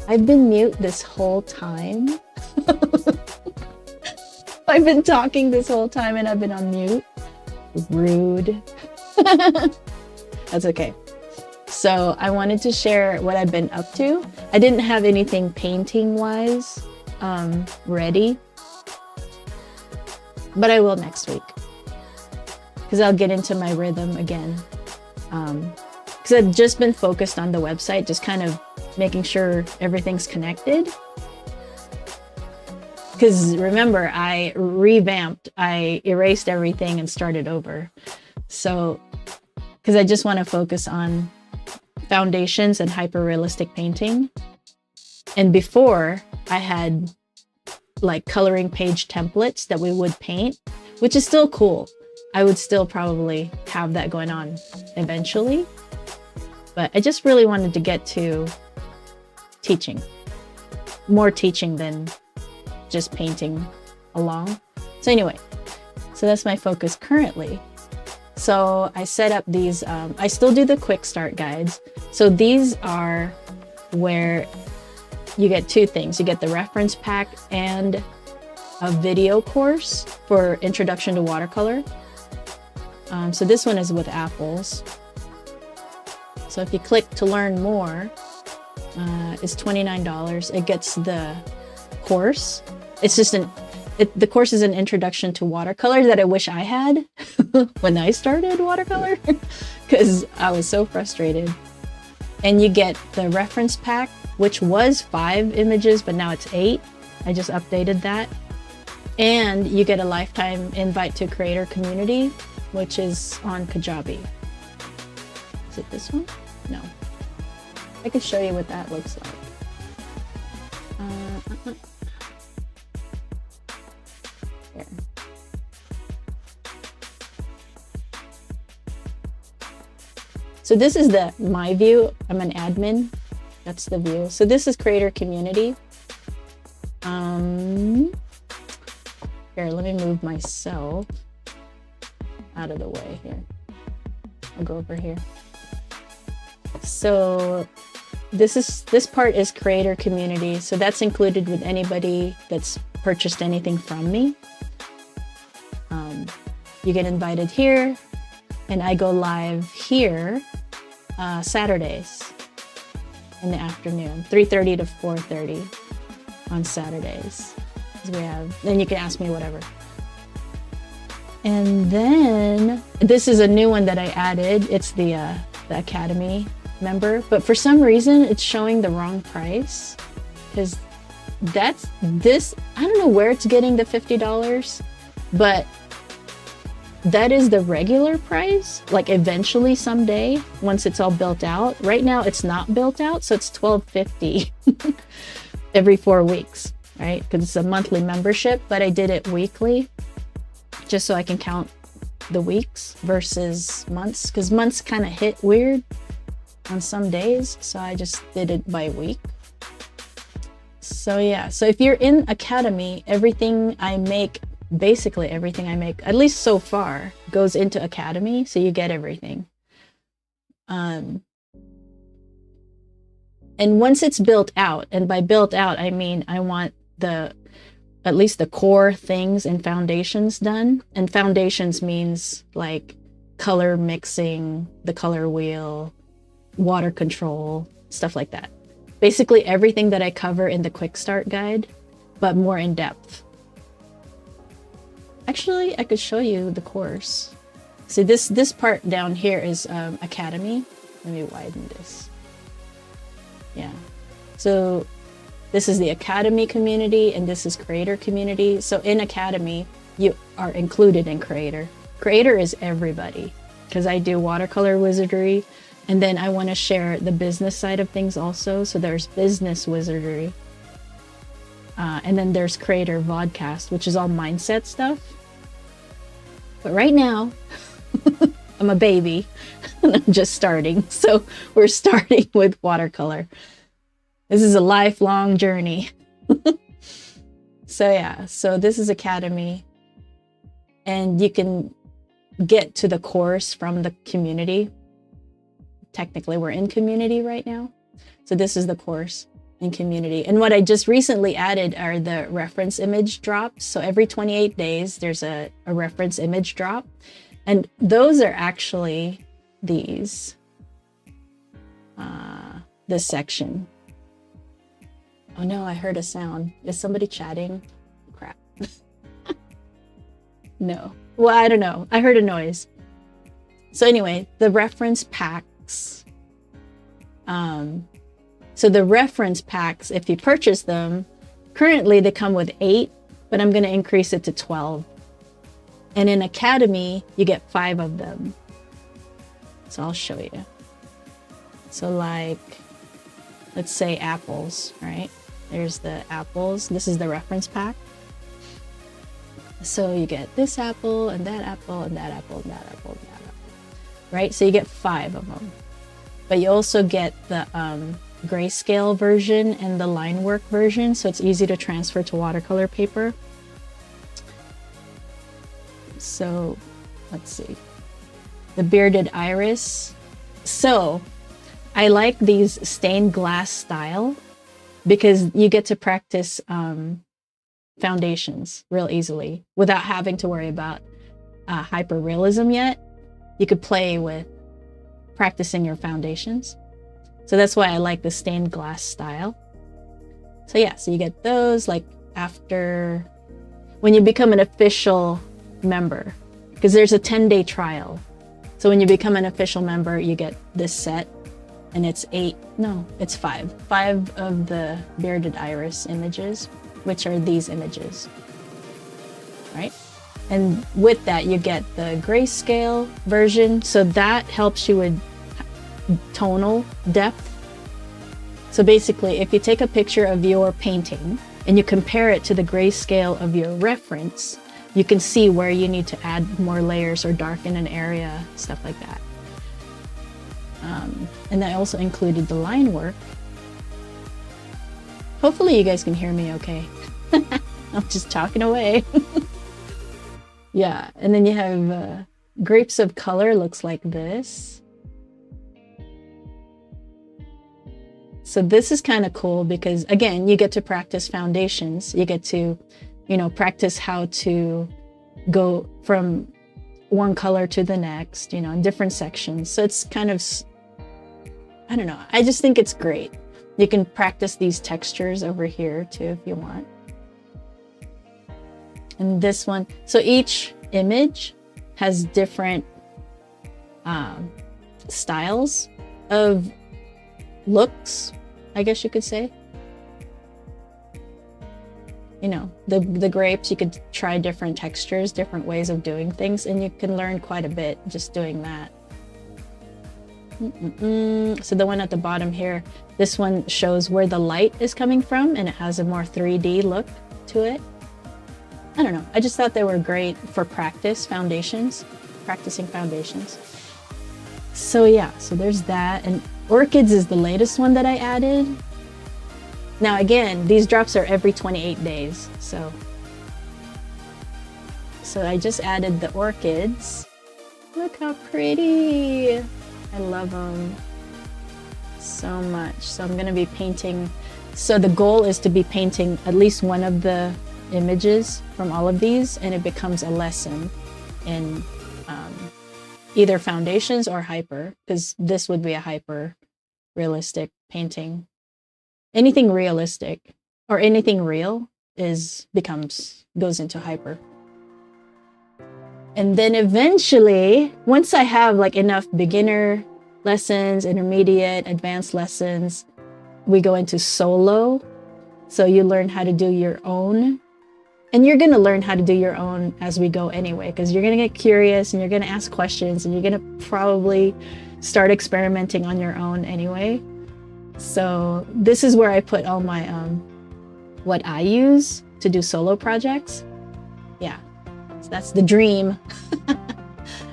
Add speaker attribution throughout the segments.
Speaker 1: I've been mute this whole time. I've been talking this whole time and I've been on mute. Rude. That's okay. So I wanted to share what I've been up to. I didn't have anything painting-wise ready, but I will next week because I'll get into my rhythm again. Because I've just been focused on the website, just kind of making sure everything's connected. Because remember, I revamped, I erased everything and started over. So, because I just want to focus on foundations and hyper-realistic painting. And before, I had like coloring page templates that we would paint, which is still cool. I would still probably have that going on eventually. But I just really wanted to get to teaching. More teaching than just painting along. So anyway, so that's my focus currently. So I set up these, I still do the quick start guides. So these are where you get two things. You get the reference pack and a video course for introduction to watercolor. So this one is with apples. So if you click to learn more, it's $29. It gets the course. It's just the course is an introduction to watercolor that I wish I had when I started watercolor because I was so frustrated. And you get the reference pack, which was 5 images, but now it's 8. I just updated that. And you get a lifetime invite to creator community, which is on Kajabi. Is it this one? No. I could show you what that looks like. Here. So this is my view. I'm an admin. That's the view. So this is creator community. Here, let me move myself out of the way here. I'll go over here. So this part is creator community. So that's included with anybody that's purchased anything from me. You get invited here, and I go live here Saturdays in the afternoon, 3:30 to 4:30 on Saturdays. Then you can ask me whatever. And then this is a new one that I added. It's the Academy member, but for some reason it's showing the wrong price because I don't know where it's getting the $50, but that is the regular price, like eventually someday once it's all built out. Right now it's not built out, so it's $12.50 every 4 weeks, right? Because it's a monthly membership, but I did it weekly just so I can count the weeks versus months, because months kind of hit weird on some days, so I just did it by week. So yeah, so if you're in Academy, everything I make, basically everything I make, at least so far, goes into Academy, so you get everything. And once it's built out, and by built out I mean I want at least the core things and foundations done. And foundations means like color mixing, the color wheel, water control, stuff like that. Basically everything that I cover in the quick start guide, but more in depth. Actually, I could show you the course. See, this part down here is Academy. Let me widen this. Yeah. So this is the Academy community, and this is creator community. So in Academy, you are included in creator. Creator is everybody, because I do watercolor wizardry, and then I want to share the business side of things also. So there's business wizardry. And then there's creator vodcast, which is all mindset stuff. But right now, I'm a baby and I'm just starting. So we're starting with watercolor. This is a lifelong journey. So yeah, so this is Academy. And you can get to the course from the community. Technically, we're in community right now. So this is the course. in community. And what I just recently added are the reference image drops. So every 28 days, there's a reference image drop. And those are actually these, this section. Oh no, I heard a sound. Is somebody chatting? Crap. No. Well, I don't know. I heard a noise. So anyway, the reference packs. So the reference packs, if you purchase them, currently they come with 8, but I'm going to increase it to 12. And in Academy, you get 5 of them. So I'll show you. So like, let's say apples, right? There's the apples. This is the reference pack. So you get this apple and that apple and that apple and that apple and that apple, right? So you get 5 of them. But you also get the grayscale version and the line work version, so it's easy to transfer to watercolor paper. So let's see. The bearded iris. So I like these stained glass style because you get to practice foundations real easily without having to worry about hyperrealism yet. You could play with practicing your foundations. So that's why I like the stained glass style. So yeah, so you get those like after, when you become an official member, because there's a 10-day trial. So when you become an official member, you get this set, and it's 5 of the bearded iris images, which are these images, right? And with that, you get the grayscale version. So that helps you with tonal depth. So basically, if you take a picture of your painting and you compare it to the grayscale of your reference, you can see where you need to add more layers or darken an area, stuff like that. And I also included the line work. Hopefully you guys can hear me okay. I'm just talking away. Yeah, and then you have grapes of color, looks like this. So this is kind of cool because, again, you get to practice foundations. You get to, practice how to go from one color to the next, in different sections. So it's kind of, I don't know. I just think it's great. You can practice these textures over here too if you want. And this one, so each image has different styles of looks, I guess you could say. The grapes, you could try different textures, different ways of doing things, and you can learn quite a bit just doing that. So the one at the bottom here, this one shows where the light is coming from, and it has a more 3D look to it. I don't know. I just thought they were great for practicing foundations. So yeah, so there's that. And orchids is the latest one that I added. Now again, these drops are every 28 days. So I just added the orchids. Look how pretty. I love them so much. So I'm going to be painting. So the goal is to be painting at least one of the images from all of these, and it becomes a lesson in either foundations or hyper, because this would be a hyper realistic painting. Anything realistic or anything real goes into hyper. And then eventually, once I have like enough beginner lessons, intermediate, advanced lessons, we go into solo. So you learn how to do your own. And you're going to learn how to do your own as we go anyway, because you're going to get curious and you're going to ask questions and you're going to probably start experimenting on your own anyway. So this is where I put all my, what I use to do solo projects. Yeah, so that's the dream.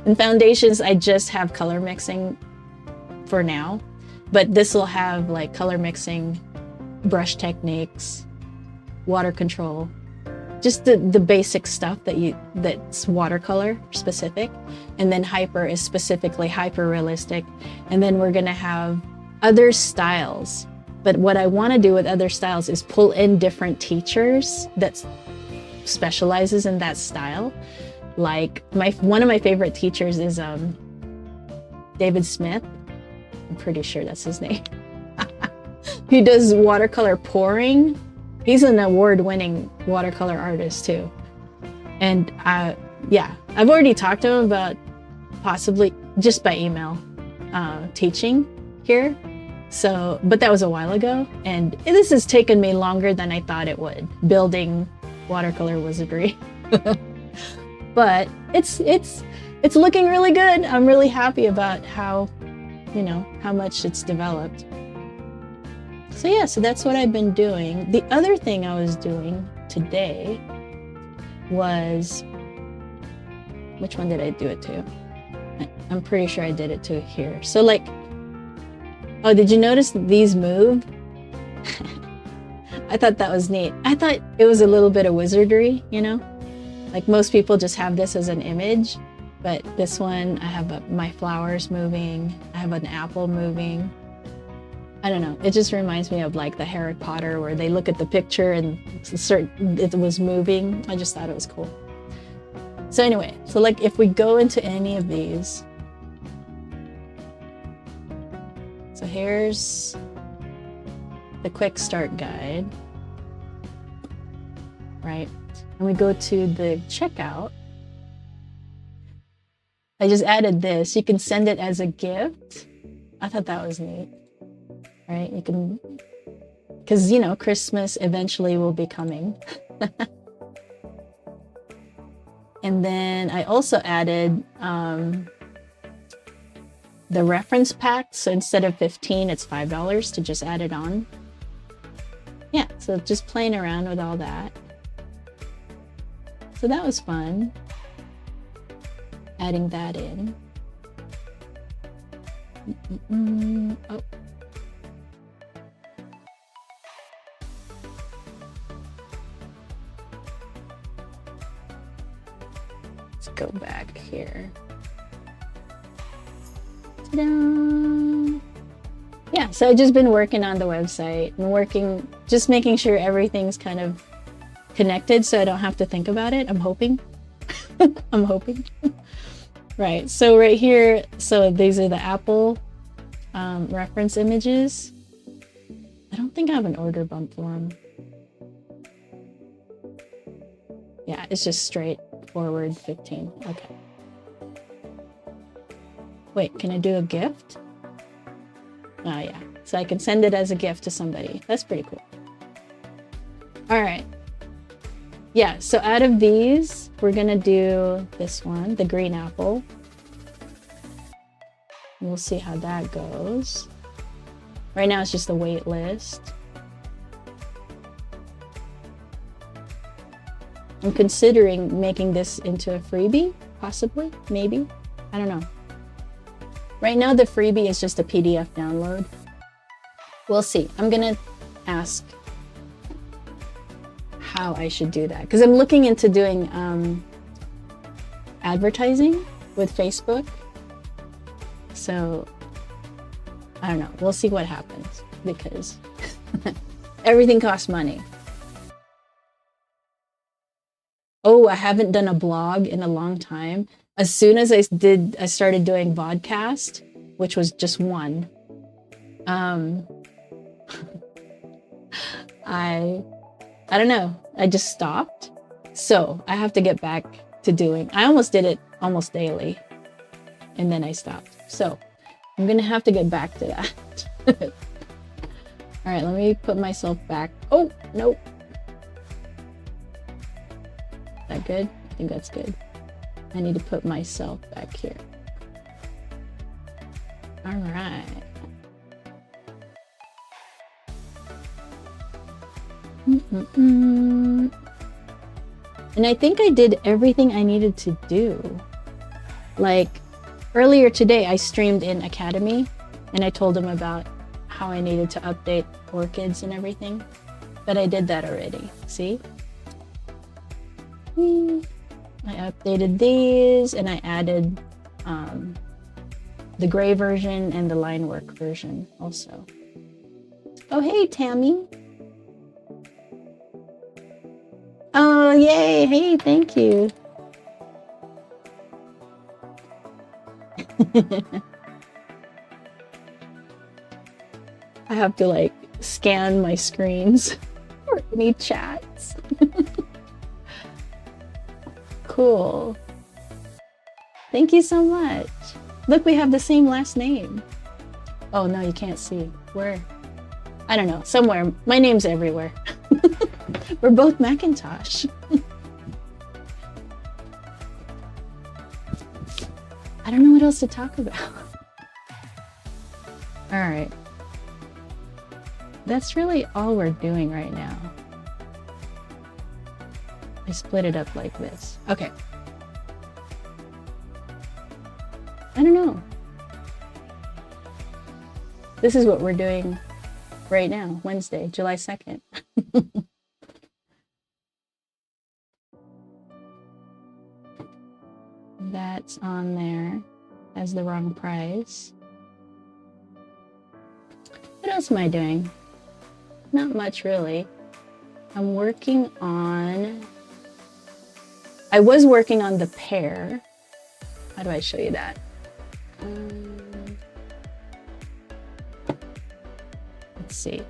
Speaker 1: In foundations, I just have color mixing for now, but this will have like color mixing, brush techniques, water control, just the basic stuff that's watercolor specific. And then hyper is specifically hyper realistic. And then we're gonna have other styles But what I want to do with other styles is pull in different teachers that specializes in that style. Like one of my favorite teachers is David Smith. I'm pretty sure that's his name. He does watercolor pouring. He's an award-winning watercolor artist too. And yeah, I've already talked to him about possibly just by email teaching here. So, but that was a while ago, and this has taken me longer than I thought it would, building Watercolor Wizardry. But it's looking really good. I'm really happy about how much it's developed. So yeah, so that's what I've been doing. The other thing I was doing today was, which one did I do it to? I'm pretty sure I did it to here. So like, oh, did you notice these move? I thought that was neat. I thought it was a little bit of wizardry, you know? Like most people just have this as an image, but this one, I have my flowers moving. I have an apple moving. I don't know. It just reminds me of like the Harry Potter where they look at the picture and it was moving. I just thought it was cool. So anyway, so like if we go into any of these, so here's the quick start guide, right? And we go to the checkout. I just added this. You can send it as a gift. I thought that was neat, right? You can, because you know, Christmas eventually will be coming. And then I also added the reference pack. So instead of $15, it's $5 to just add it on. Yeah, so just playing around with all that. So that was fun, adding that in. Oh. Let's go back here. Ta-da! Yeah, so I've just been working on the website and just making sure everything's kind of connected so I don't have to think about it. I'm hoping. I'm hoping. Right, so right here, so these are the Apple reference images. I don't think I have an order bump for them. Yeah, it's just straightforward 15. Okay. Wait, can I do a gift? Oh yeah, so I can send it as a gift to somebody. That's pretty cool. All right. Yeah, so out of these, we're gonna do this one, the green apple. We'll see how that goes. Right now it's just a wait list. I'm considering making this into a freebie, possibly, maybe. I don't know. Right now the freebie is just a PDF download. We'll see. I'm gonna ask how I should do that, because I'm looking into doing advertising with Facebook. So I don't know, we'll see what happens, because everything costs money. Oh, I haven't done a blog in a long time. As soon as I started doing vodcast, which was just one, I don't know, I just stopped. So I have to get back to doing, I almost did it almost daily and then I stopped. So I'm gonna have to get back to that. All right, let me put myself back. Oh, nope. Is that good? I think that's good. I need to put myself back here. All right. And I think I did everything I needed to do. Like earlier today, I streamed in Academy and I told them about how I needed to update orchids and everything. But I did that already. See? I updated these and I added the gray version and the line work version also. Oh, hey, Tammy. Oh, yay. Hey, thank you. I have to like scan my screens for any chats. Cool. Thank you so much. Look, we have the same last name. Oh, no, you can't see. Where? I don't know. Somewhere. My name's everywhere. We're both Macintosh. I don't know what else to talk about. All right. That's really all we're doing right now. I split it up like this. Okay. I don't know. This is what we're doing right now, Wednesday, July 2nd. That's on there as the wrong price. What else am I doing? Not much, really. I'm working on... I was working on the pear. How do I show you that? Let's see.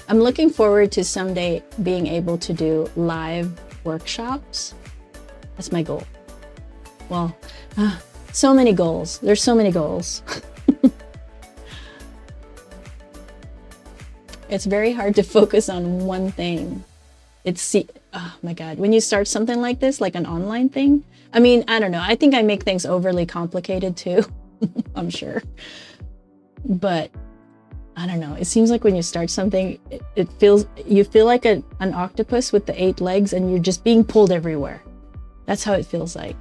Speaker 1: I'm looking forward to someday being able to do live workshops. That's my goal. Well, so many goals. There's so many goals. It's very hard to focus on one thing. Oh my God, when you start something like this, like an online thing, I mean, I don't know. I think I make things overly complicated too, I'm sure. But I don't know. It seems like when you start something, you feel like an octopus with the 8 legs and you're just being pulled everywhere. That's how it feels like.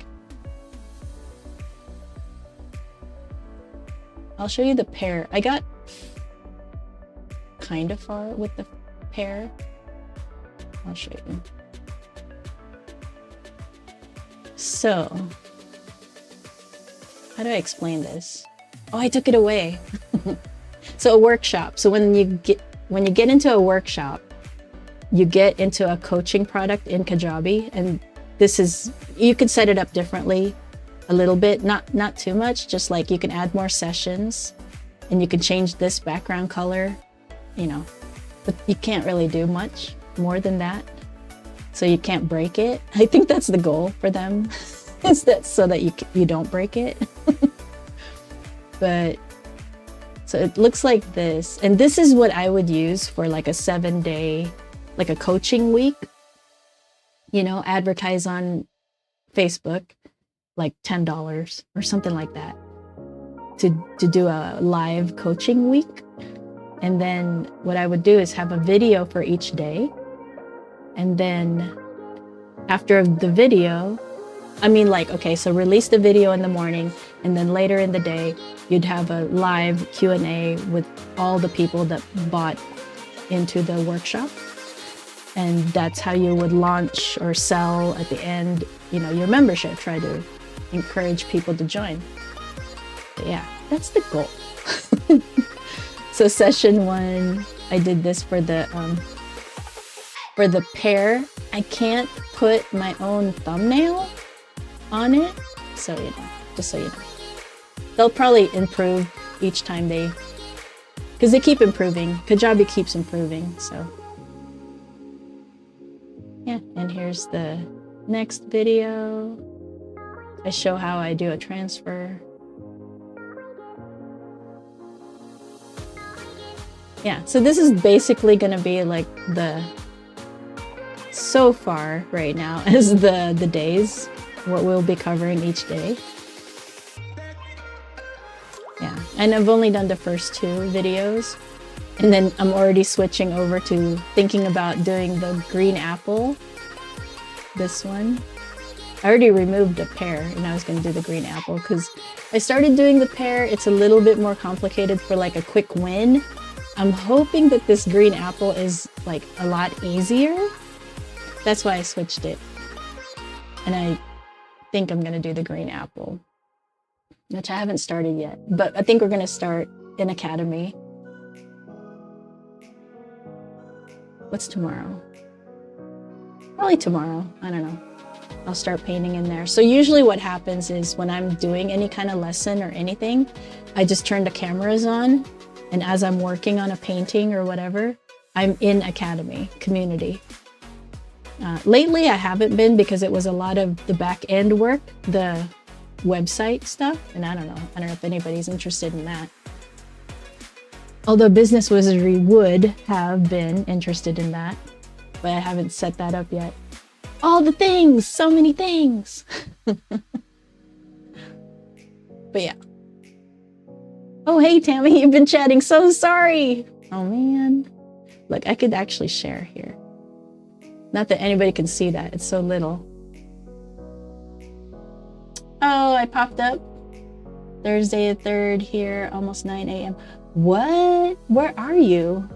Speaker 1: I'll show you the pear. I got kind of far with the pear. I'll show you. So, how do I explain this? Oh, I took it away. So a workshop. So when you get into a workshop, you get into a coaching product in Kajabi, and you could set it up differently a little bit, not too much, just like you can add more sessions and you can change this background color, you know, but you can't really do much more than that. So you can't break it. I think that's the goal for them, is that so that you don't break it. But so it looks like this, and this is what I would use for like a 7-day, like a coaching week, you know, advertise on Facebook, like $10 or something like that, to do a live coaching week. And then what I would do is have a video for each day. And then after the video, I mean, like, okay, so release the video in the morning, and then later in the day, you'd have a live Q&A with all the people that bought into the workshop. And that's how you would launch or sell at the end, you know, your membership, try to encourage people to join. But yeah, that's the goal. So session 1, I did this for the pear. I can't put my own thumbnail on it, so you know, just so you know. They'll probably improve each time because they keep improving. Kajabi keeps improving, so. Yeah, and here's the next video. I show how I do a transfer. Yeah, so this is basically gonna be like so far right now as the days, what we'll be covering each day. Yeah, and I've only done the first 2 videos, and then I'm already switching over to thinking about doing the green apple, this one. I already removed the pear, and I was going to do the green apple because I started doing the pear. It's a little bit more complicated for like a quick win. I'm hoping that this green apple is like a lot easier. That's why I switched it. And I think I'm gonna do the green apple, which I haven't started yet. But I think we're gonna start in Academy. What's tomorrow? Probably tomorrow. I don't know. I'll start painting in there. So usually what happens is when I'm doing any kind of lesson or anything, I just turn the cameras on, and as I'm working on a painting or whatever, I'm in Academy, community. Lately I haven't been because it was a lot of the back end work, the website stuff, and I don't know if anybody's interested in that. Although Business Wizardry would have been interested in that, but I haven't set that up yet. All the things, so many things. But yeah. Oh, hey, Tammy, you've been chatting. So sorry. Oh, man. Look, I could actually share here. Not that anybody can see that. It's so little. Oh, I popped up. Thursday the 3rd here, almost 9 a.m. What? Where are you?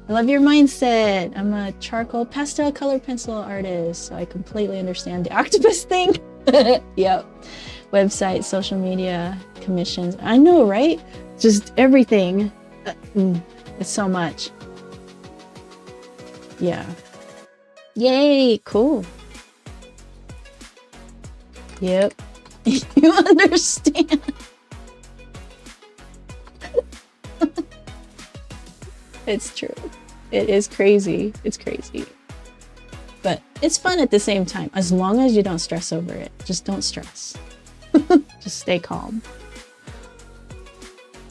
Speaker 1: I love your mindset. I'm a charcoal pastel color pencil artist, so I completely understand the octopus thing. Yep. Website, social media, commissions. I know, right? Just everything. It's so much. Yeah. Yay, cool. Yep. You understand. It's true. It is crazy. It's crazy. But it's fun at the same time, as long as you don't stress over it. Just don't stress. Just stay calm.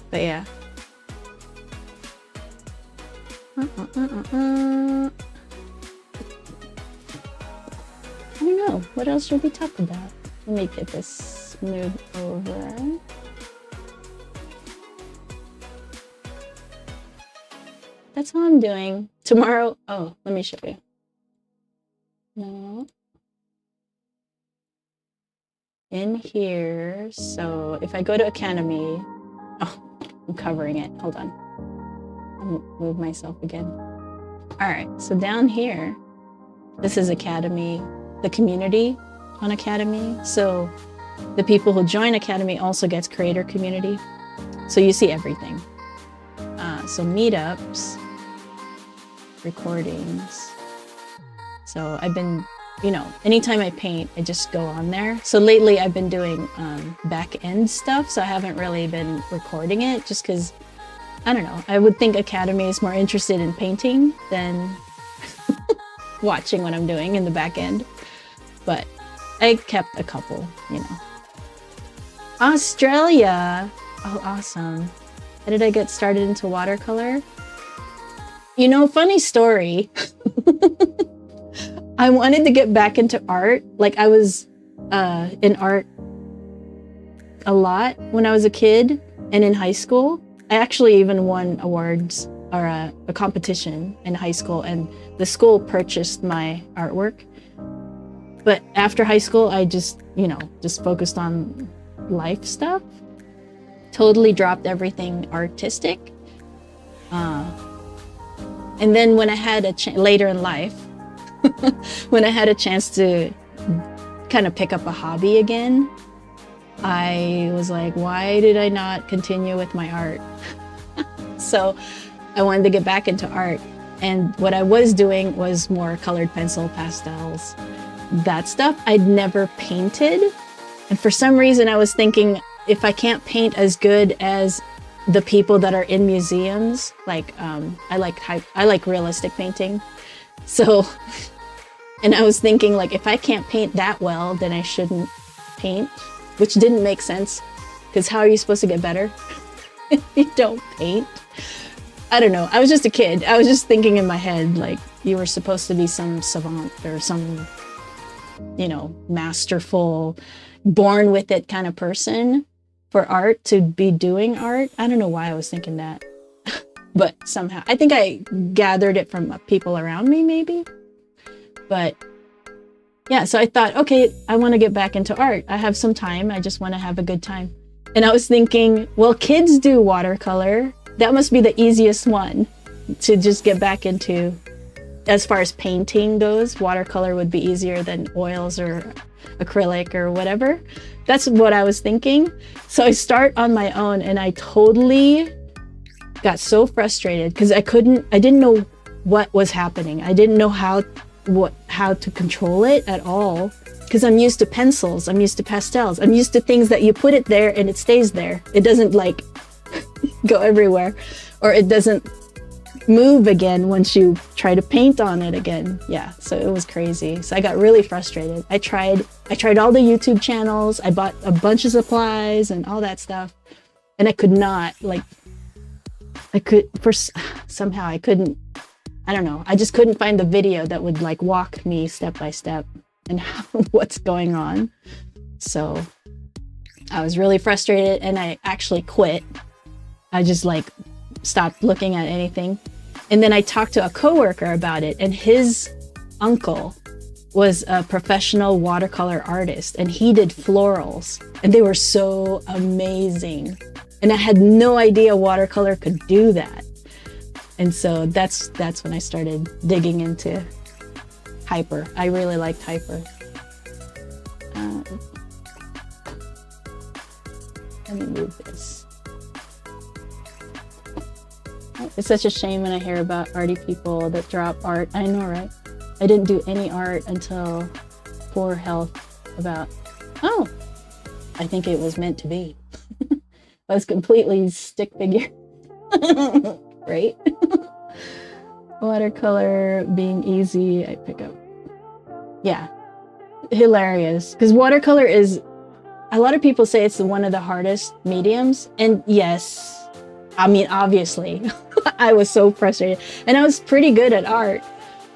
Speaker 1: But yeah. I don't know. What else should we talk about? Let me get this moved over. That's all I'm doing. Tomorrow, oh, let me show you. No. In here, so if I go to Academy, oh, I'm covering it. Hold on. I'll move myself again. All right, so down here, this is Academy, the community on Academy. So the people who join Academy also gets creator community. So you see everything. So meetups, recordings. So I've been, you know, anytime I paint, I just go on there. So lately I've been doing back end stuff. So I haven't really been recording it just because, I don't know, I would think Academy is more interested in painting than watching what I'm doing in the back end. But I kept a couple, you know. Australia. Oh, awesome. How did I get started into watercolor? You know, funny story. I wanted to get back into art. Like I was in art a lot when I was a kid and in high school. I actually even won awards or a competition in high school, and the school purchased my artwork. But after high school, I just, you know, just focused on life stuff. Totally dropped everything artistic. And then when I had a later in life, when I had a chance to kind of pick up a hobby again, I was like, why did I not continue with my art? So I wanted to get back into art. And what I was doing was more colored pencil, pastels, that stuff. I'd never painted. And for some reason I was thinking, if I can't paint as good as the people that are in museums, like I like realistic painting. So, and I was thinking, like, if I can't paint that well, then I shouldn't paint, which didn't make sense, because how are you supposed to get better if you don't paint? I don't know. I was just a kid. I was just thinking in my head, like, you were supposed to be some savant or some, you know, masterful, born with it kind of person for art to be doing art. I don't know why I was thinking that, but somehow I think I gathered it from people around me, maybe. But yeah, so I thought, okay, I want to get back into art. I have some time. I just want to have a good time. And I was thinking, well, kids do watercolor. that must be the easiest one to just get back into. As far as painting goes, watercolor would be easier than oils or acrylic or whatever. That's what I was thinking. So I start on my own, and I totally got so frustrated because I didn't know what was happening. I didn't know how to control it at all, because I'm used to pencils, I'm used to pastels, I'm used to things that you put it there and it stays there. It doesn't like go everywhere, or it doesn't move again once you try to paint on it again. Yeah, so it was crazy. So I got really frustrated. I tried all the YouTube channels, I bought a bunch of supplies and all that stuff, and I could not, like, somehow I couldn't, I don't know, I just couldn't find the video that would like walk me step by step and what's going on. So I was really frustrated, and I actually quit. I just like stopped looking at anything. And then I talked to a coworker about it, and his uncle was a professional watercolor artist, and he did florals, and they were so amazing. And I had no idea watercolor could do that. And so that's when I started digging into Hyper. I really liked Hyper. Let me move this. It's such a shame when I hear about arty people that drop art. I know, right? I didn't do any art until poor health about, oh, I think it was meant to be. I was completely stick figure. Right? Watercolor being easy, I pick up. Yeah, hilarious. Because watercolor is, a lot of people say it's one of the hardest mediums. And yes, I mean, obviously, I was so frustrated. And I was pretty good at art,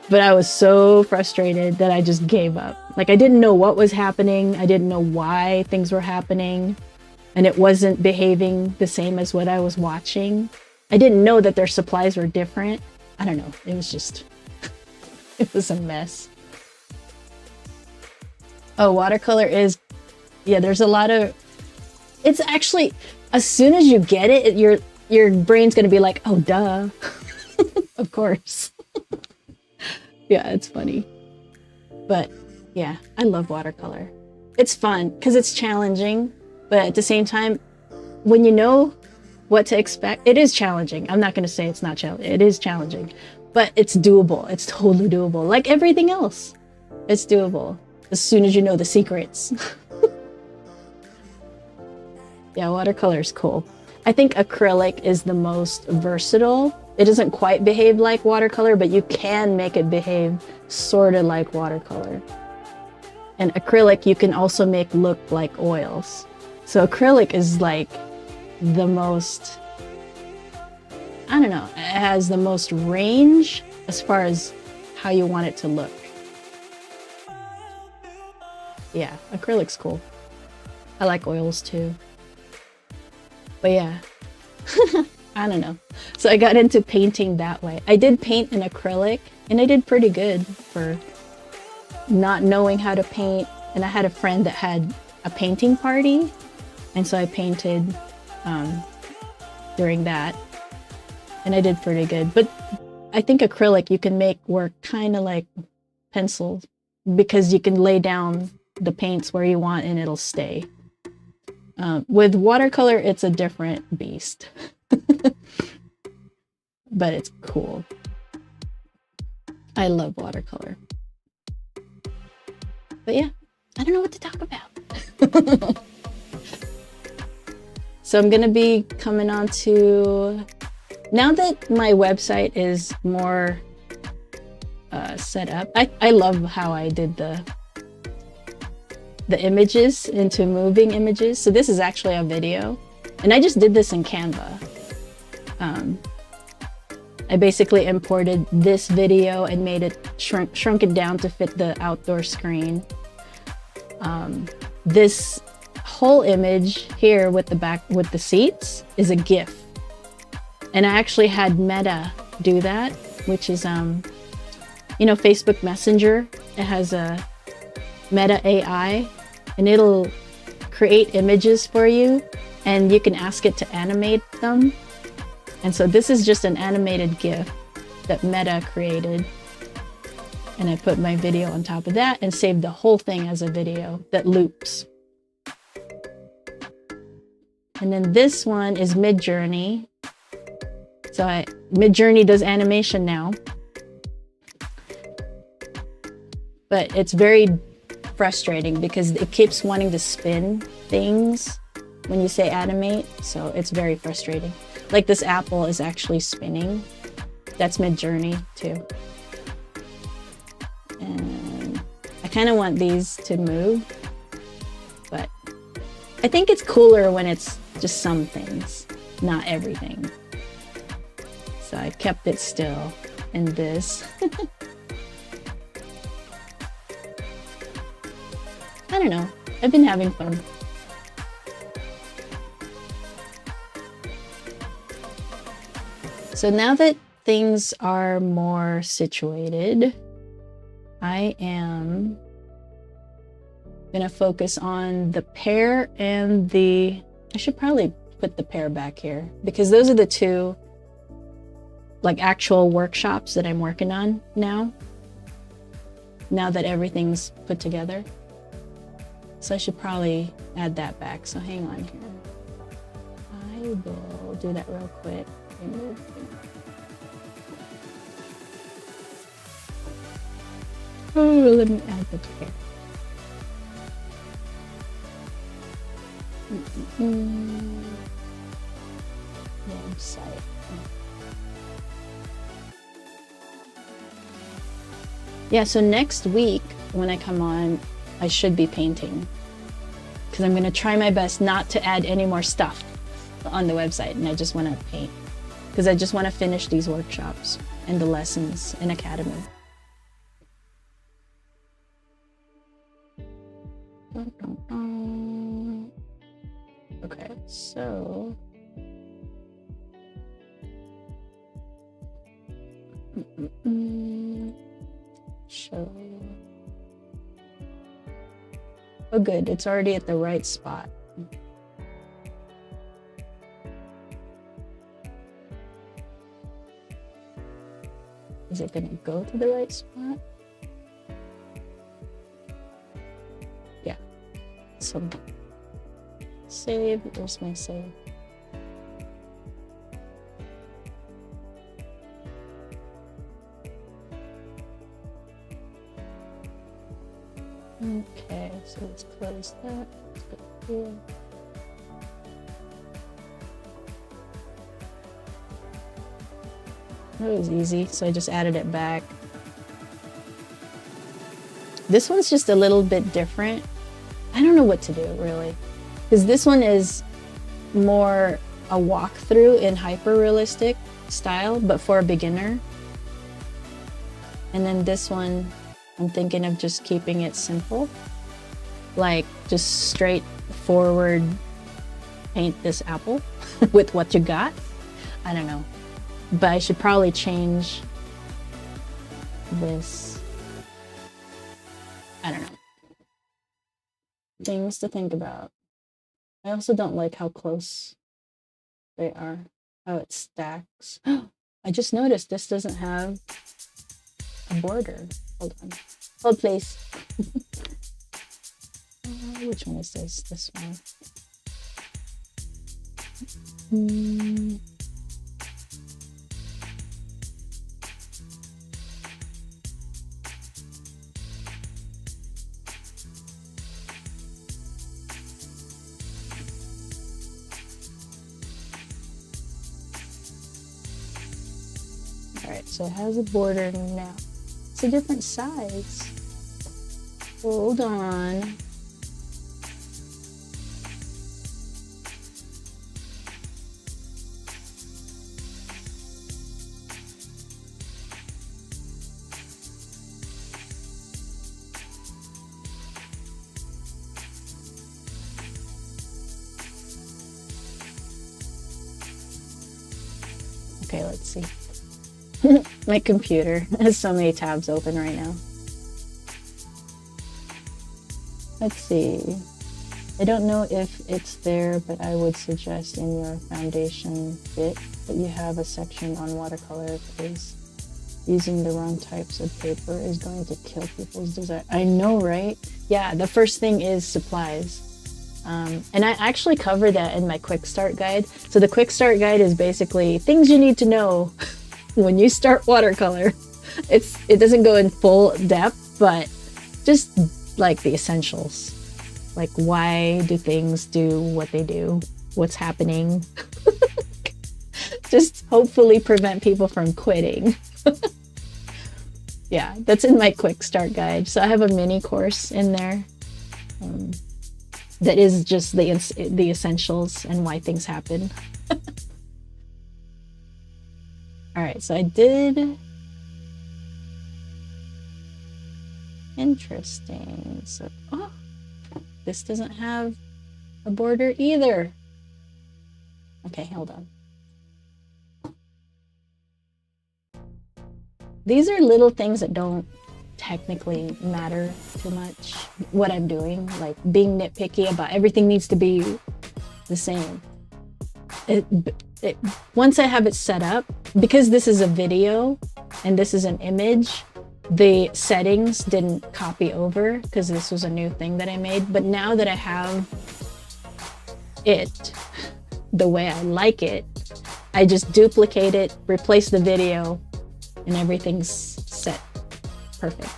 Speaker 1: but I was so frustrated that I just gave up. Like, I didn't know what was happening. I didn't know why things were happening. And it wasn't behaving the same as what I was watching. I didn't know that their supplies were different. I don't know. It was just, it was a mess. Oh, watercolor is, yeah, there's a lot of, it's actually, as soon as you get it, your brain's going to be like, oh, duh. Of course. Yeah, it's funny. But yeah, I love watercolor. It's fun because it's challenging, but at the same time, when you know what to expect, it is challenging. I'm not going to say it's not challenging. It is challenging, but it's doable. It's totally doable. Like everything else, it's doable as soon as you know the secrets. Yeah, watercolor is cool. I think acrylic is the most versatile. It doesn't quite behave like watercolor, but you can make it behave sort of like watercolor. And acrylic you can also make look like oils. So acrylic is like the most, I don't know, it has the most range as far as how you want it to look. Yeah, acrylic's cool. I like oils too. But yeah, I don't know. So I got into painting that way. I did paint in acrylic, and I did pretty good for not knowing how to paint. And I had a friend that had a painting party, and so I painted during that, and I did pretty good. But I think acrylic you can make work kind of like pencils, because you can lay down the paints where you want and it'll stay. With watercolor, it's a different beast. But it's cool. I love watercolor. But yeah, I don't know what to talk about. So I'm gonna be coming on to, now that my website is more set up, I love how I did the images into moving images. So this is actually a video, and I just did this in Canva. I basically imported this video and made it shrunk it down to fit the outdoor screen. This whole image here with the seats is a GIF, and I actually had Meta do that, which is you know, Facebook Messenger. It has a Meta AI, and it'll create images for you, and you can ask it to animate them. And so this is just an animated GIF that Meta created. And I put my video on top of that and saved the whole thing as a video that loops. And then this one is Midjourney. So Midjourney does animation now. But it's very frustrating because it keeps wanting to spin things when you say animate. So it's very frustrating. Like this apple is actually spinning. That's Midjourney too. And I kind of want these to move, but I think it's cooler when it's just some things, not everything. So I kept it still in this. I don't know. I've been having fun. So now that things are more situated, I am gonna focus on the pear and I should probably put the pear back here because those are the two like actual workshops that I'm working on now that everything's put together. So I should probably add that back. So hang on here. I will do that real quick. Remove. Oh, let me add the pear. Website. Yeah, so next week when I come on, I should be painting because I'm going to try my best not to add any more stuff on the website, and I just want to paint because I just want to finish these workshops and the lessons in Academy. Okay, so show. Oh good, it's already at the right spot. Is it gonna go to the right spot? Yeah. So save, where's my save? Okay, so let's close that. Let's go here. That was easy, so I just added it back. This one's just a little bit different. I don't know what to do, really. Because this one is more a walkthrough in hyper-realistic style, but for a beginner. And then this one, I'm thinking of just keeping it simple. Like, just straightforward paint this apple with what you got. I don't know. But I should probably change this. I don't know. Things to think about. I also don't like how close they are, how it stacks. I just noticed this doesn't have a border. Hold on. Hold, please. Which one is this? This one. Alright, so it has a border now. It's a different size. Hold on. Okay, let's see. My computer has so many tabs open right now. Let's see. I don't know if it's there, but I would suggest in your foundation bit that you have a section on watercolor, because using the wrong types of paper is going to kill people's desire. I know, right? Yeah, the first thing is supplies. And I actually cover that in my quick start guide. So the quick start guide is basically things you need to know when you start watercolor. It doesn't go in full depth, but just like the essentials. Like, why do things do what they do? What's happening? Just hopefully prevent people from quitting. Yeah, that's in my quick start guide. So I have a mini course in there that is just the essentials and why things happen. All right, so I did. Interesting. So, oh, this doesn't have a border either. Okay, hold on. These are little things that don't technically matter too much. What I'm doing, like being nitpicky about everything needs to be the same. Once I have it set up, because this is a video and this is an image, the settings didn't copy over because this was a new thing that I made. But now that I have it the way I like it, I just duplicate it, replace the video, and everything's set perfect.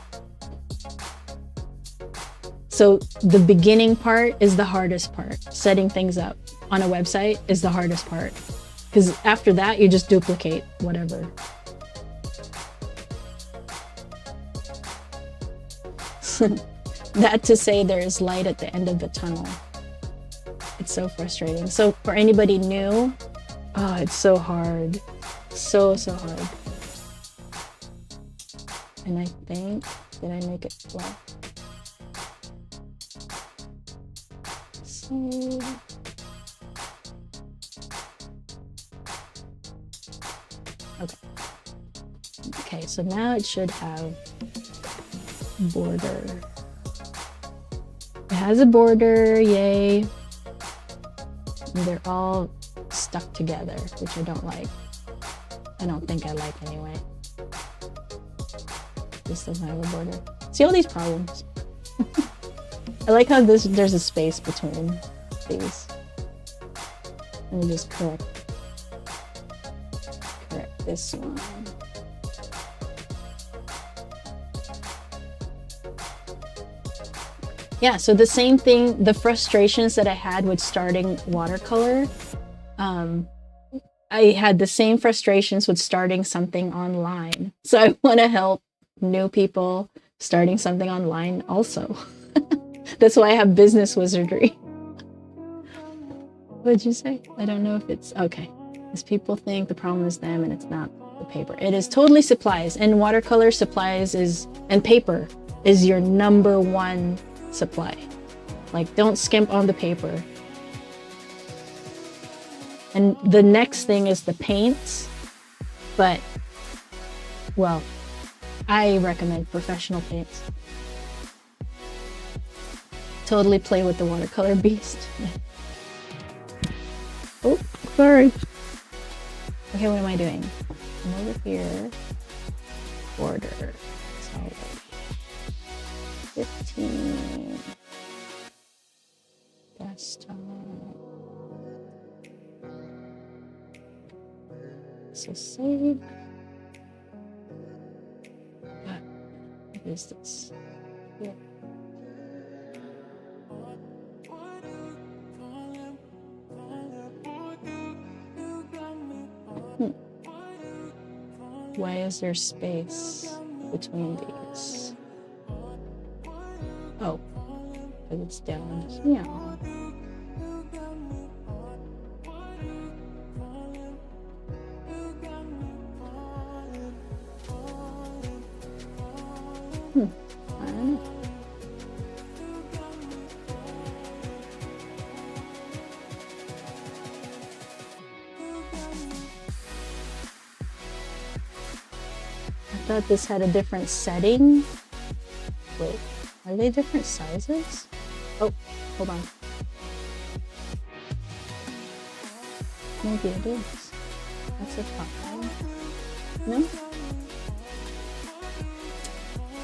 Speaker 1: So the beginning part is the hardest part. Setting things up on a website is the hardest part, because after that you just duplicate whatever. That to say there's light at the end of the tunnel. It's so frustrating. So for anybody new, oh, it's so hard. So hard. And I think, did I make it flat? So, okay, so now it should have border. It has a border, yay. And they're all stuck together, which I don't like. I don't think I like anyway. This doesn't have a border. See all these problems? I like how there's a space between these. Let me just correct this one. Yeah, so the same thing, the frustrations that I had with starting watercolor, I had the same frustrations with starting something online. So I want to help new people starting something online also. That's why I have business wizardry. What'd you say? I don't know if it's okay. Because people think the problem is them and it's not the paper. It is totally supplies, and watercolor supplies and paper is your #1 supply. Like, don't skimp on the paper. And the next thing is the paints, but well, I recommend professional paints. Totally play with the watercolor beast. Oh, sorry. Okay, what am I doing? I'm over here. Border. Solid. 15. Desktop. So save. What is this? Here. Why is there space between these? Oh, because it's down here. I don't know. I thought this had a different setting. Wait, are they different sizes? Oh, hold on. Maybe it is. That's a 5. No?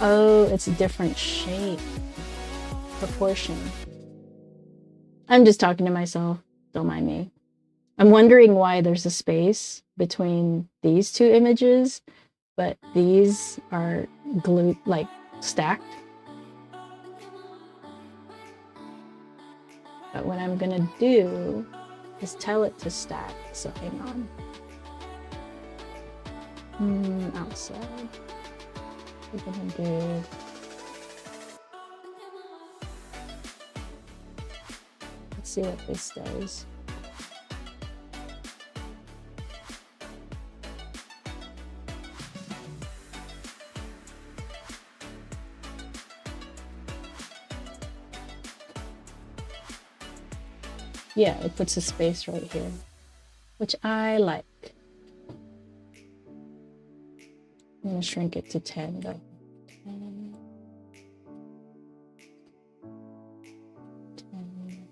Speaker 1: Oh, it's a different shape. Proportion. I'm just talking to myself. Don't mind me. I'm wondering why there's a space between these two images, but these are glued, like stacked. But what I'm gonna do is tell it to stack. So hang on. Outside. We're gonna do. Let's see what this does. Yeah, it puts a space right here, which I like. I'm gonna shrink it to 10 though. 10. 10.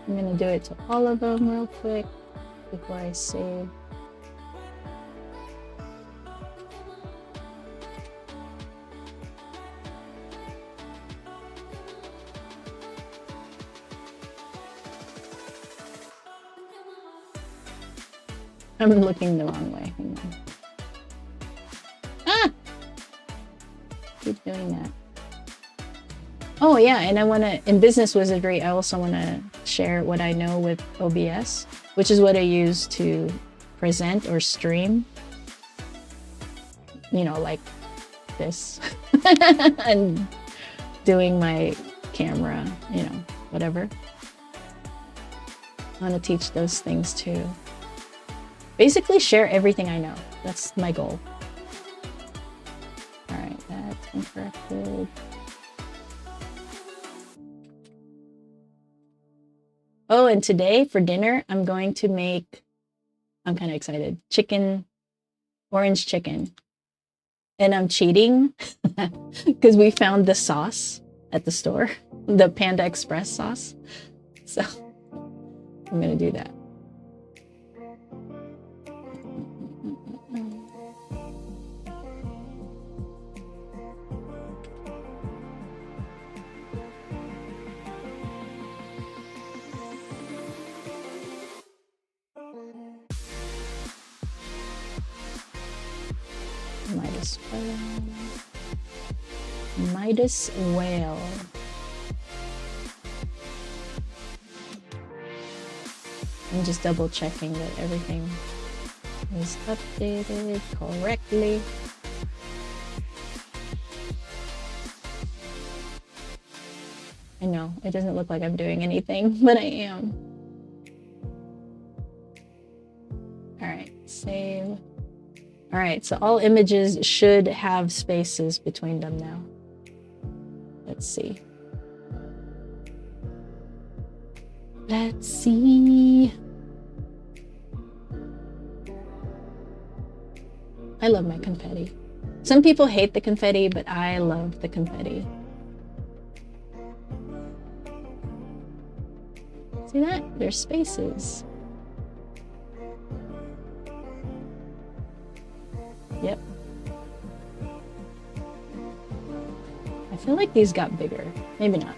Speaker 1: I'm gonna do it to all of them real quick before I save. I'm looking the wrong way. Hang on. Ah! Keep doing that. Oh yeah, and I want to, in Business Wizardry, I also want to share what I know with OBS, which is what I use to present or stream. You know, like this. And doing my camera, you know, whatever. I want to teach those things too. Basically share everything I know. That's my goal. All right, that's incorrected. Oh, and today for dinner, I'm going to make, I'm kind of excited, chicken, orange chicken. And I'm cheating because we found the sauce at the store, the Panda Express sauce. So I'm going to do that. Midas whale. I'm just double checking that everything is updated correctly. I know, it doesn't look like I'm doing anything, but I am. All right, save. All right, so all images should have spaces between them now. Let's see. Let's see. I love my confetti. Some people hate the confetti, but I love the confetti. See that? There's spaces. Yep. I feel like these got bigger. Maybe not.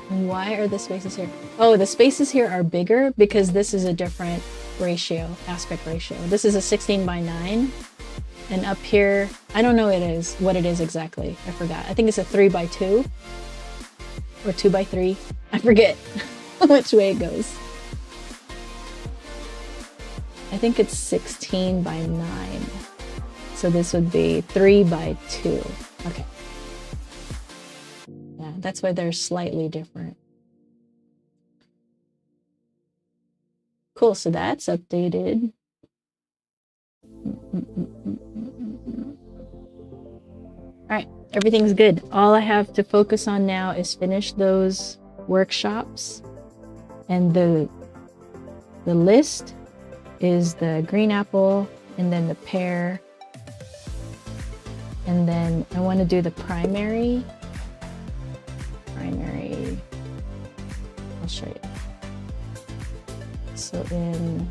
Speaker 1: Why are the spaces here? Oh, the spaces here are bigger because this is a different ratio, aspect ratio. This is a 16:9. And up here, I don't know what it is exactly. I forgot. I think it's a 3:2 or 2:3. I forget which way it goes. I think it's 16:9. So this would be 3:2. Okay. Yeah, that's why they're slightly different. Cool, so that's updated. All right, everything's good. All I have to focus on now is finish those workshops. And the list is the green apple and then the pear. And then I want to do the primary. I'll show you. So in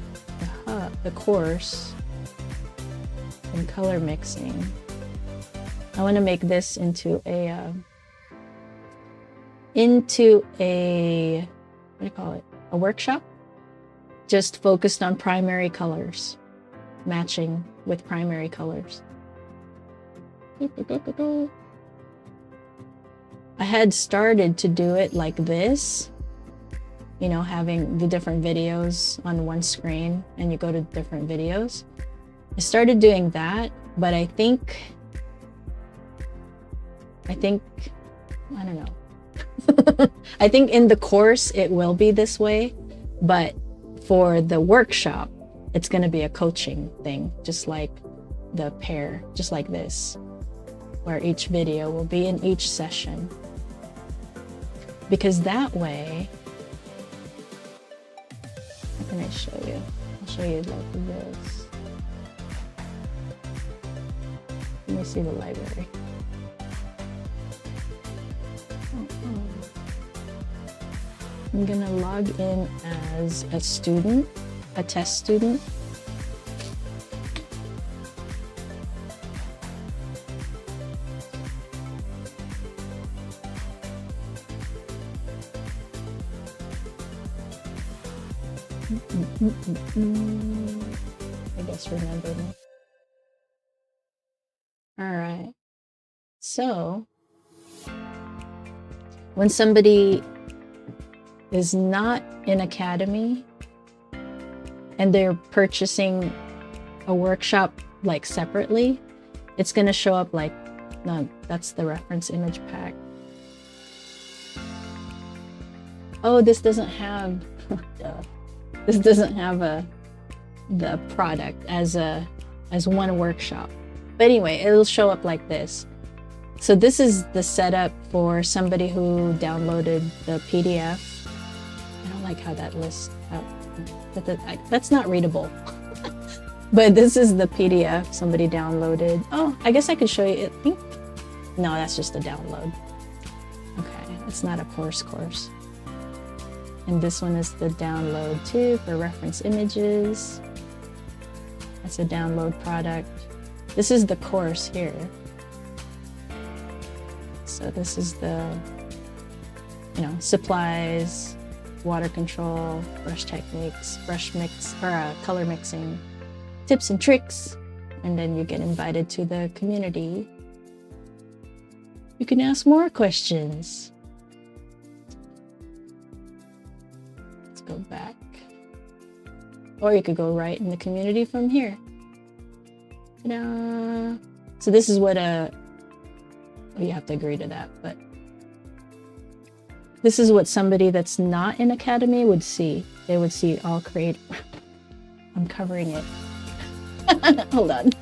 Speaker 1: the course, in color mixing, I want to make this into a what do you call it? A workshop, just focused on primary colors, matching with primary colors. I had started to do it like this, you know, having the different videos on one screen and you go to different videos. I started doing that, but I think, I don't know. I think in the course it will be this way, but for the workshop, it's going to be a coaching thing, just like the pear, just like this, where each video will be in each session. Because that way, how can I show you? I'll show you like this. Let me see the library. I'm gonna log in as a student, a test student. I guess remember me. All right. So when somebody is not in Academy and they're purchasing a workshop like separately, it's going to show up like, no, that's the reference image pack. Oh, this doesn't have this doesn't have the product as one workshop. But anyway, it'll show up like this. So this is the setup for somebody who downloaded the PDF. I don't like how that lists out. That's not readable. But this is the PDF somebody downloaded. Oh, I guess I could show you. No, that's just a download. Okay, it's not a course. And this one is the download too for reference images. That's a download product. This is the course here. So this is the, supplies, water control, brush techniques, brush mix, or color mixing, tips and tricks. And then you get invited to the community. You can ask more questions. Go back, or you could go right in the community from here. Ta-da! So this is what you have to agree to that, but this is what somebody that's not in Academy would see. They would see all create. I'm covering it. Hold on.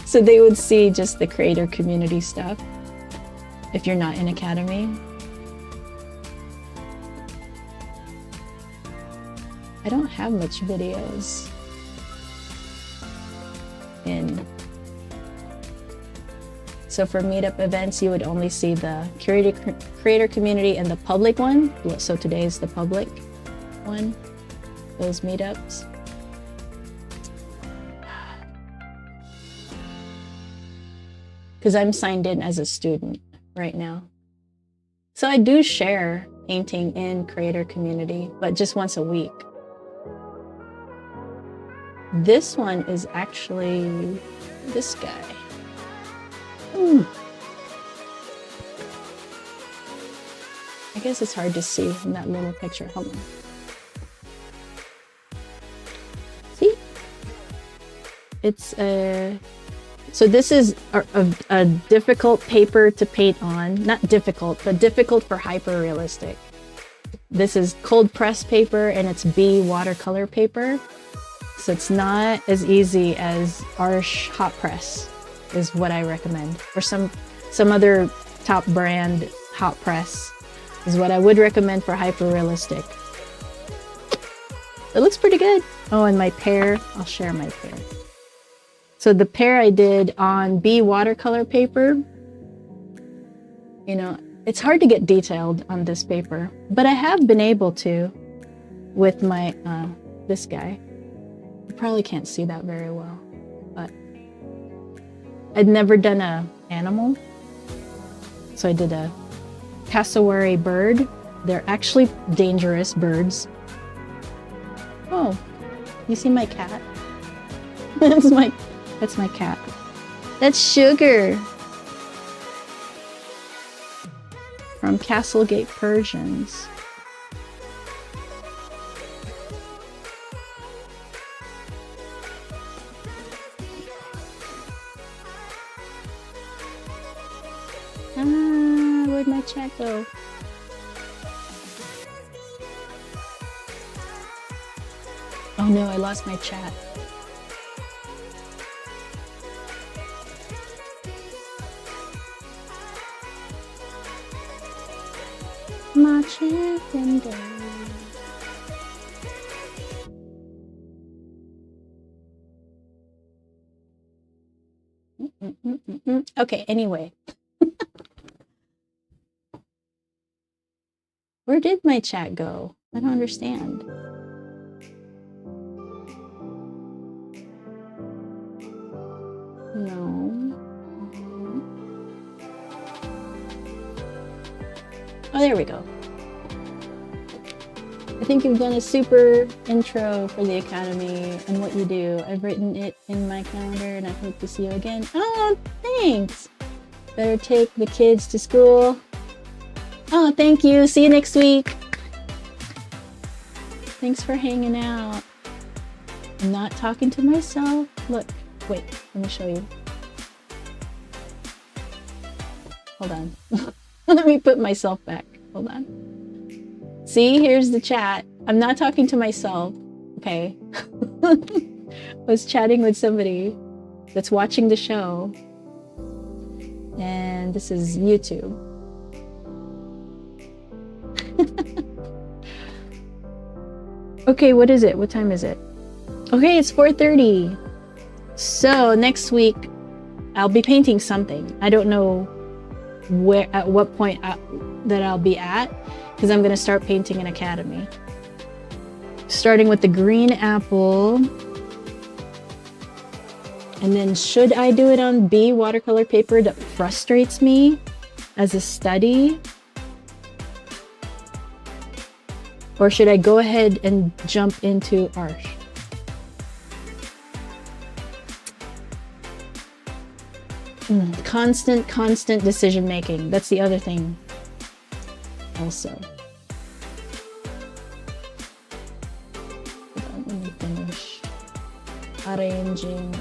Speaker 1: So they would see just the creator community stuff if you're not in Academy. I don't have much videos in. So for meetup events, you would only see the creator community and the public one. So today is the public one, those meetups. Because I'm signed in as a student right now. So I do share painting in creator community, but just once a week. This one is actually this guy. I guess it's hard to see in that little picture. Hold on. See? It's so this is a difficult paper to paint on. Not difficult, but difficult for hyper-realistic. This is cold press paper and it's B watercolor paper. So it's not as easy as Arsh hot press is what I recommend. Or some other top brand hot press is what I would recommend for hyper-realistic. It looks pretty good. Oh, and my pear. I'll share my pear. So the pear I did on B watercolor paper. You know, it's hard to get detailed on this paper, but I have been able to with my, this guy. You probably can't see that very well, but I'd never done a animal. So I did a cassowary bird. They're actually dangerous birds. Oh, you see my cat? That's my cat. That's Sugar from Castlegate Persians. Where'd my chat go? Oh no, I lost my chat. My chicken day. Okay, anyway. Where did my chat go? I don't understand. No. Oh, there we go. I think you've done a super intro for the Academy and what you do. I've written it in my calendar and I hope to see you again. Oh, thanks. Better take the kids to school. Oh, thank you. See you next week. Thanks for hanging out. I'm not talking to myself. Look, wait, let me show you. Hold on. Let me put myself back. Hold on. See, here's the chat. I'm not talking to myself. Okay. I was chatting with somebody that's watching the show. And this is YouTube. Okay, what is it? What time is it? Okay, it's 4:30. So next week, I'll be painting something. I don't know where, at what point that I'll be at, because I'm going to start painting an Academy. Starting with the green apple. And then should I do it on B watercolor paper that frustrates me as a study? Or should I go ahead and jump into art? Constant decision making. That's the other thing also. Hold on, let me finish arranging.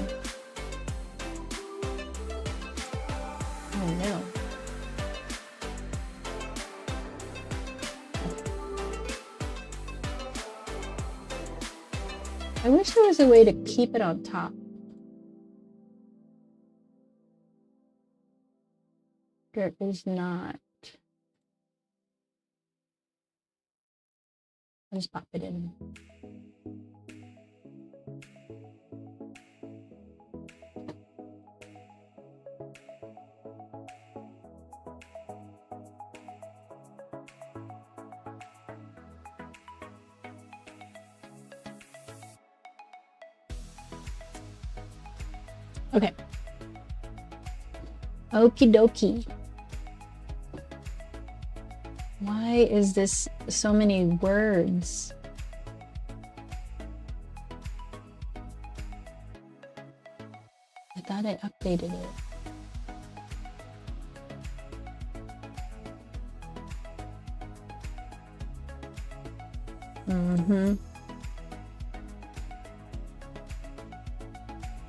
Speaker 1: Oh no. I wish there was a way to keep it on top. There is not. I'll just pop it in. Okay. Okie dokie. Why is this so many words? I thought I updated it.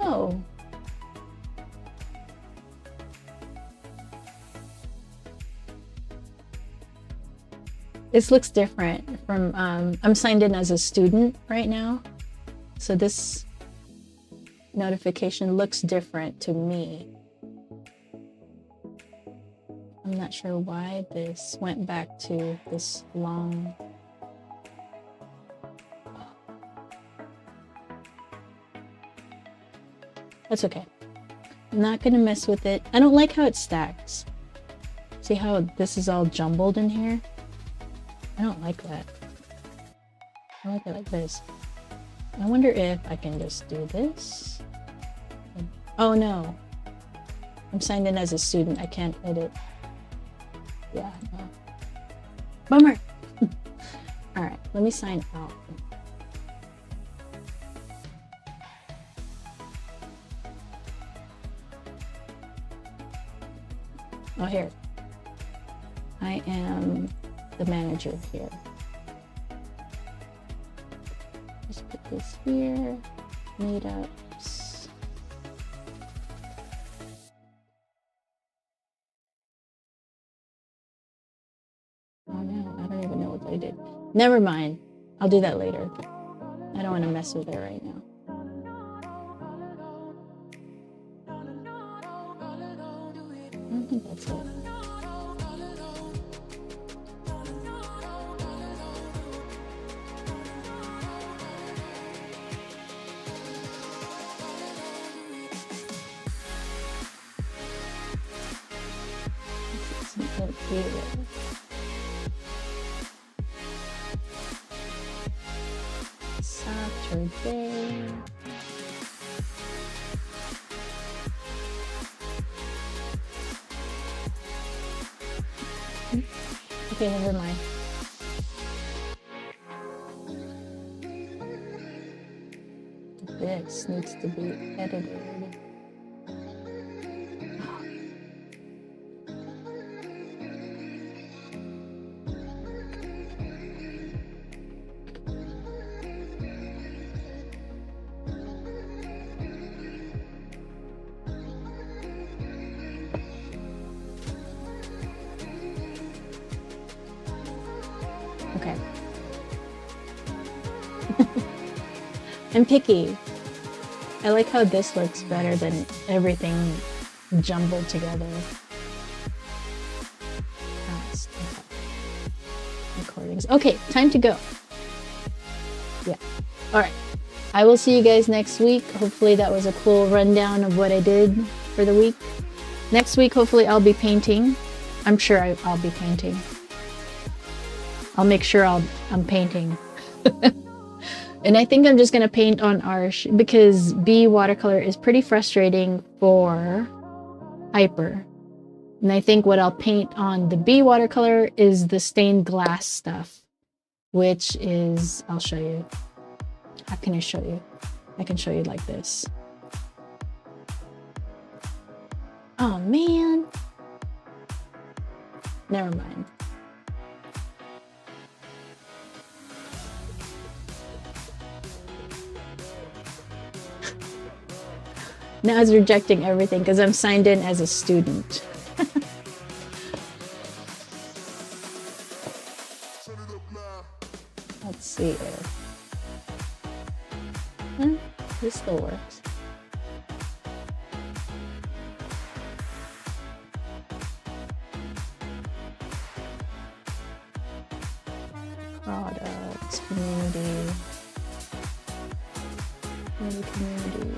Speaker 1: Oh. This looks different from, I'm signed in as a student right now. So this notification looks different to me. I'm not sure why this went back to this long. That's okay. I'm not gonna mess with it. I don't like how it stacks. See how this is all jumbled in here? I don't like that. I like it like this. I wonder if I can just do this. Oh no. I'm signed in as a student. I can't edit. Yeah, no. Bummer! Alright, let me sign out. Oh, here. I am the manager here. Just put this here. Meetups. Oh no, I don't even know what I did. Never mind. I'll do that later. I don't want to mess with it right now. I don't think that's it. Saturday. Okay, never mind. This needs to be edited. Okay. I'm picky. I like how this looks better than everything jumbled together. Recordings. Okay, time to go. Yeah. All right. I will see you guys next week. Hopefully that was a cool rundown of what I did for the week. Next week, hopefully I'll be painting. I'm sure I'll be painting. I'll make sure I'm painting. And I think I'm just going to paint on Arsh because B watercolor is pretty frustrating for Hyper. And I think what I'll paint on the B watercolor is the stained glass stuff, which is, I'll show you. How can I show you? I can show you like this. Oh man. Never mind. Now it's rejecting everything because I'm signed in as a student. Let's see if this still works. Products, community. Community.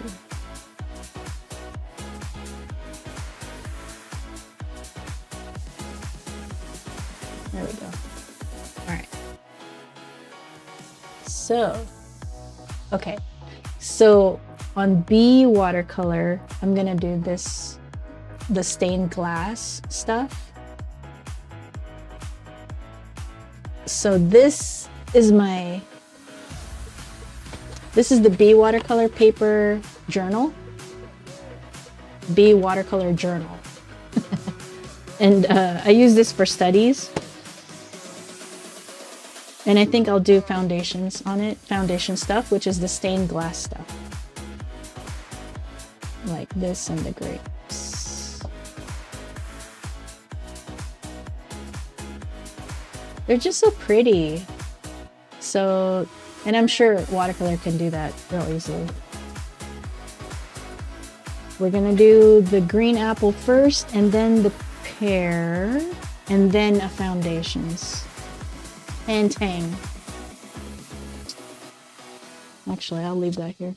Speaker 1: There we go. All right. So, okay. So on B watercolor, I'm gonna do this, the stained glass stuff. So this is the B watercolor paper journal. B watercolor journal. And I use this for studies. And I think I'll do foundations on it, foundation stuff, which is the stained glass stuff. Like this and the grapes. They're just so pretty. So, and I'm sure watercolor can do that real easily. We're gonna do the green apple first, and then the pear, and then a foundations. And tang. Actually, I'll leave that here.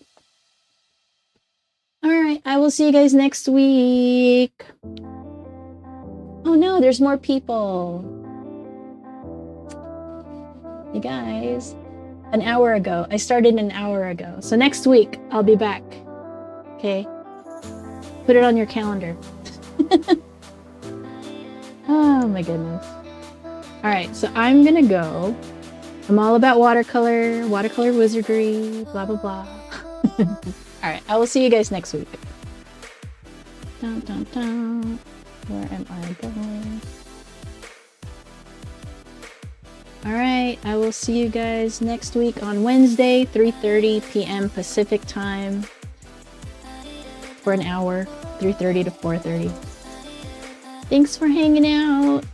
Speaker 1: All right, I I will see you guys next week. Oh no, there's more people. You guys, an hour ago. I started an hour ago. So next week, I'll be back. Okay? Put it on your calendar. Oh my goodness. All right, so I'm gonna go. I'm all about watercolor wizardry, blah, blah, blah. All right, I will see you guys next week. Dun, dun, dun. Where am I going? All right, I will see you guys next week on Wednesday, 3:30 p.m. Pacific time for an hour, 3:30 to 4:30. Thanks for hanging out.